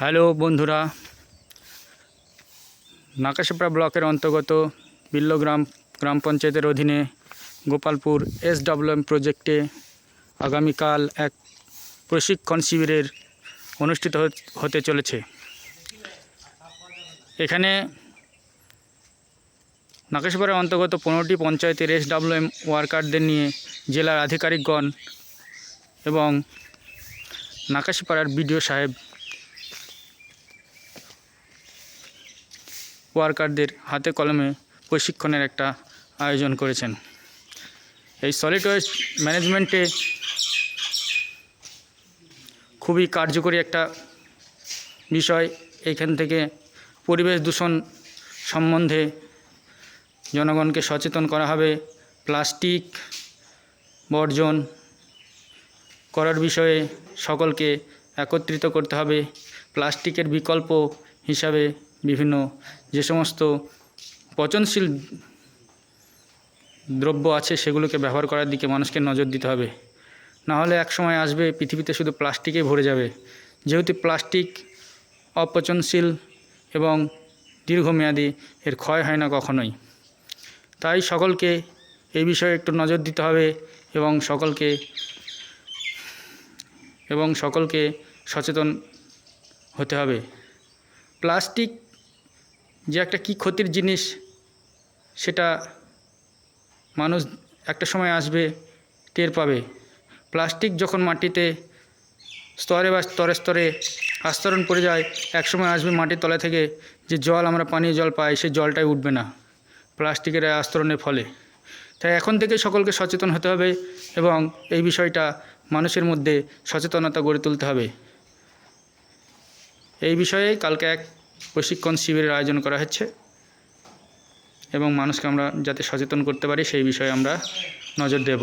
Hello বন্ধুরা, নাকাশিপাড়া ব্লকের অন্তর্গত বিল্লগ্রাম গ্রাম পঞ্চায়েতের অধীনে গোপালপুর SWM প্রজেক্টে আগামীকাল এক প্রশিক্ষণ শিবিরের অনুষ্ঠিত হতে চলেছে। এখানে নাকাশিপাড়ার অন্তর্গত 15টি পঞ্চায়েতের SWM ওয়ার্কারদের নিয়ে জেলার আধিকারিকগণ এবং নাকাশিপাড়ার বিডিও সাহেব ওয়ার্কারদের হাতে কলমে প্রশিক্ষণের একটা আয়োজন করেছেন। এই সলিড ওয়েস্ট ম্যানেজমেন্টে খুবই কার্যকরী একটা বিষয়। এইখান থেকে পরিবেশ দূষণ সম্বন্ধে জনগণকে সচেতন করা হবে। প্লাস্টিক বর্জন করার বিষয়ে সকলকে একত্রিত করতে হবে। প্লাস্টিকের বিকল্প হিসাবে বিভিন্ন যে সমস্ত পচনশীল দ্রব্য আছে সেগুলোকে ব্যবহার করার দিকে মানুষকে নজর দিতে হবে। না হলে এক সময় আসবে পৃথিবীতে শুধু প্লাস্টিকেই ভরে যাবে। যেহেতু প্লাস্টিক অপচনশীল এবং দীর্ঘমেয়াদী, এর ক্ষয় হয় না কখনোই। তাই সকলকে এই বিষয়ে একটু নজর দিতে হবে এবং সকলকে সচেতন হতে হবে। প্লাস্টিক যে একটা কী ক্ষতির জিনিস সেটা মানুষ একটা সময় আসবে টের পাবে। প্লাস্টিক যখন মাটিতে স্তরে বা স্তরে স্তরে আস্তরণ পড়ে যায়, এক সময় আসবে মাটির তলা থেকে যে জল আমরা পানীয় জল পাই সেই জলটাই উঠবে না প্লাস্টিকের আস্তরণের ফলে। তাই এখন থেকে সকলকে সচেতন হতে হবে এবং এই বিষয়টা মানুষের মধ্যে সচেতনতা গড়ে তুলতে হবে। এই বিষয়ে কালকে এক প্রশিক্ষণ শিবিরের আয়োজন করা হচ্ছে এবং মানুষকে আমরা যাতে সচেতন করতে পারি সেই বিষয়ে আমরা নজর দেব।